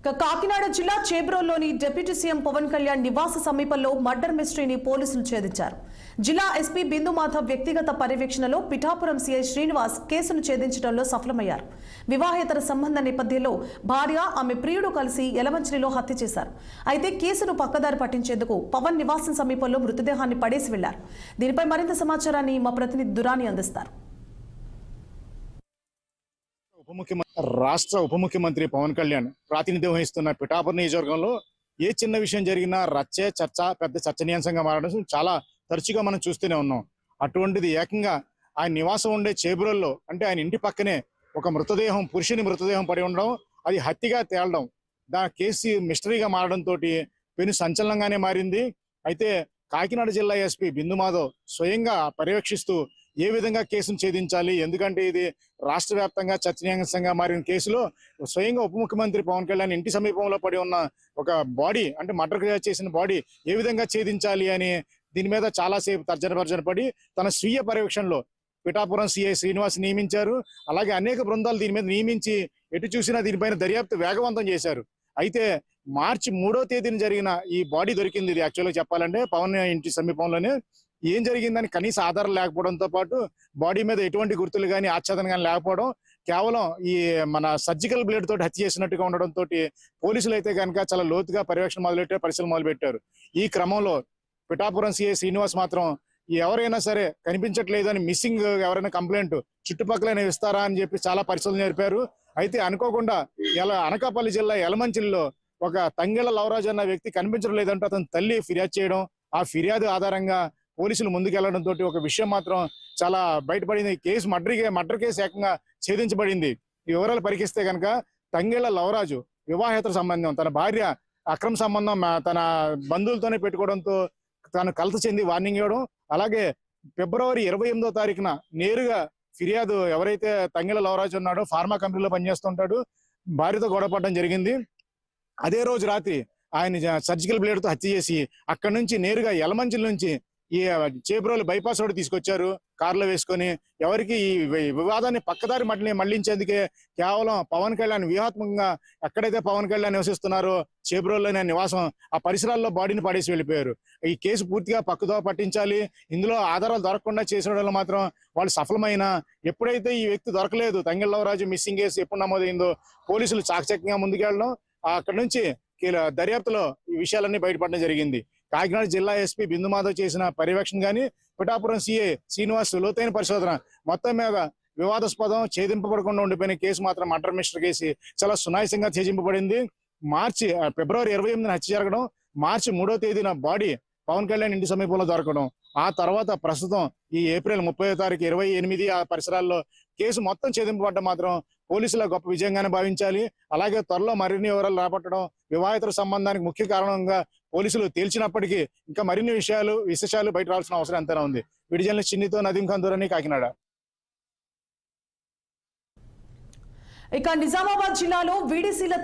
కాకినాడ జిల్లా చేబ్రోల్లోని deputy CM Pawan Kalyan నివాస సమీపంలో మర్డర్ మిస్టరీని పోలీసులు ఛేదించారు. జిల్లా ఎస్పీ బిందు మాధవ్ వ్యక్తిగత పర్యవేక్షణలో పిఠాపురం సీఐ శ్రీనివాస్ కేసును ఛేదించడంలో సఫలమయ్యారు. వివాహేతర సంబంధ నేపథ్యంలో భార్య, ఆమె ప్రియుడు కలిసి యలమంచిలిలో హత్య చేశారు. అయితే కేసును పక్కదారి పట్టించేందుకు పవన్ నివాసం సమీపంలో మృతదేహాన్ని పడేసి వెళ్లారు. దీనిపై మరింత సమాచారాన్ని మా ప్రతినిధి దురాని అందిస్తారు. రాష్ట్ర ఉప ముఖ్యమంత్రి పవన్ కళ్యాణ్ ప్రాతినిధ్యం వహిస్తున్న పిఠాపురం నియోజకవర్గంలో ఏ చిన్న విషయం జరిగినా రచ్చే చర్చ పెద్ద చర్చనీయాంశంగా మారడం చాలా తరచుగా మనం చూస్తూనే ఉన్నాం. అటువంటిది ఏకంగా ఆయన నివాసం ఉండే చేబ్రోల్లో, అంటే ఆయన ఇంటి పక్కనే ఒక మృతదేహం, పురుషుని మృతదేహం పడి ఉండడం, అది హత్యగా తేలడం, కేసు మిస్టరీగా మారడంతో పెను సంచలనంగానే మారింది. అయితే కాకినాడ జిల్లా ఎస్పీ బిందు మాధవ్ స్వయంగా పర్యవేక్షిస్తూ ఏ విధంగా కేసును ఛేదించాలి, ఎందుకంటే ఇది రాష్ట్ర వ్యాప్తంగా చర్చనీయాంశంగా మారిన కేసులో స్వయంగా ఉప ముఖ్యమంత్రి పవన్ కళ్యాణ్ ఇంటి సమీపంలో పడి ఉన్న ఒక బాడీ, అంటే మర్డర్ చేసిన బాడీ ఏ విధంగా ఛేదించాలి అని దీని మీద చాలాసేపు తర్జన పడి తన స్వీయ పర్యవేక్షణలో పిఠాపురం సిఐ శ్రీనివాస్ నియమించారు. అలాగే అనేక బృందాలు దీని మీద నియమించి ఎటు చూసినా దీనిపైన దర్యాప్తు వేగవంతం చేశారు. అయితే మార్చి 3వ తేదీన జరిగిన ఈ బాడీ దొరికింది. ఇది యాక్చువల్గా చెప్పాలంటే పవన్ ఇంటి సమీపంలోనే. ఏం జరిగిందని కనీస ఆధారం లేకపోవడంతో పాటు బాడీ మీద ఎటువంటి గుర్తులు కానీ ఆచ్ఛాదన కానీ లేకపోవడం, కేవలం ఈ మన సర్జికల్ బ్లేడ్ తోటి హత్య చేసినట్టుగా ఉండడంతో పోలీసులు అయితే కనుక చాలా లోతుగా పర్యవేక్షణ మొదలెట్టారు, పరిశీలన మొదలుపెట్టారు. ఈ క్రమంలో పిఠాపురం సిఐ శ్రీనివాస్ మాత్రం ఎవరైనా సరే కనిపించట్లేదు అని, మిస్సింగ్ ఎవరైనా కంప్లైంట్ చుట్టుపక్కల ఇస్తారా అని చెప్పి చాలా పరిశోధన జరిపారు. అయితే అనుకోకుండా అనకాపల్లి జిల్లా యలమంచిలిలో ఒక తంగెళ్ల లవరాజు అన్న వ్యక్తి కనిపించడం లేదంటూ అతని తల్లి ఫిర్యాదు చేయడం, ఆ ఫిర్యాదు ఆధారంగా పోలీసులు ముందుకెళ్లడంతో ఒక విషయం మాత్రం చాలా బయటపడింది. కేసు మర్డర్ కేసు ఏకంగా ఛేదించబడింది. ఈ వివరాలు పరికిస్తే కనుక తంగెళ్ల లవరాజు వివాహేతర సంబంధం, తన భార్య అక్రమ సంబంధం తన బంధువులతోనే పెట్టుకోవడంతో తాను కలత చెంది వార్నింగ్ ఇవ్వడం, అలాగే ఫిబ్రవరి 28వ తారీఖున నేరుగా ఫిర్యాదు, ఎవరైతే తంగెళ్ల లవరాజు ఉన్నాడో ఫార్మా కంపెనీలో పనిచేస్తుంటాడు, భార్యతో గొడవపడడం జరిగింది. అదే రోజు రాత్రి ఆయన సర్జికల్ బ్లేడ్ తో హత్య చేసి అక్కడి నుంచి నేరుగా యలమంచిలి నుంచి ఈ చేబ్రోలు బైపాస్ రోడ్ తీసుకొచ్చారు కారులో వేసుకొని. ఎవరికి ఈ వివాదాన్ని పక్కదారి మళ్లించేందుకే కేవలం పవన్ కళ్యాణ్ వ్యూహాత్మకంగా ఎక్కడైతే పవన్ కళ్యాణ్ నివసిస్తున్నారో చేబ్రోల్లోనే నివాసం, ఆ పరిసరాల్లో బాడీని పడేసి వెళ్ళిపోయారు. ఈ కేసు పూర్తిగా పక్కదో పట్టించాలి, ఇందులో ఆధారాలు దొరకకుండా చేసిన మాత్రం వాళ్ళు సఫలమైన. ఎప్పుడైతే ఈ వ్యక్తి దొరకలేదు, తంగెళ్ల లవరాజు మిస్సింగ్ కేసు ఎప్పుడు నమోదైందో పోలీసులు చాకచక్యంగా ముందుకెళ్ళడం, అక్కడి నుంచి దర్యాప్తులో ఈ విషయాలన్నీ బయటపడడం జరిగింది. కాకినాడ జిల్లా ఎస్పీ బిందు మాధవ్ చేసిన పర్యవేక్షణ కానీ, పిఠాపురం సిఐ శ్రీనివాస్ లోతైన పరిశోధన, మొత్తం మీద వివాదాస్పదం, ఛేదింపబడకుండా ఉండిపోయిన కేసు మాత్రం మర్డర్ మిస్టర్ కేసు చాలా సునాయాసంగా ఛేదింపబడింది. ఫిబ్రవరి 28న హత్య జరగడం, మార్చి 3వ తేదీన బాడీ పవన్ కళ్యాణ్ ఇంటి సమీపంలో దొరకడం, ఆ తర్వాత ప్రస్తుతం ఈ ఏప్రిల్ 30వ తారీఖు 28 ఆ పరిసరాల్లో కేసు మొత్తం ఛేదింపబడ్డం మాత్రం పోలీసుల గొప్ప విజయంగానే భావించాలి. అలాగే త్వరలో మరిన్ని వివరాలు రాబట్టడం, వివాహేతర సంబంధానికి ముఖ్య కారణంగా పోలీసులు తేల్చినప్పటికీ ఇంకా మరిన్ని విశేషాలు బయట రావాల్సిన అవసరం ఎంతైనా ఉంది. వీడియో జర్నలిస్ట్ చిన్నితో నదీం ఖాన్ దూరాని, కాకినాడ. ఇక నిజామాబాద్ జిల్లాలో వీడీసీల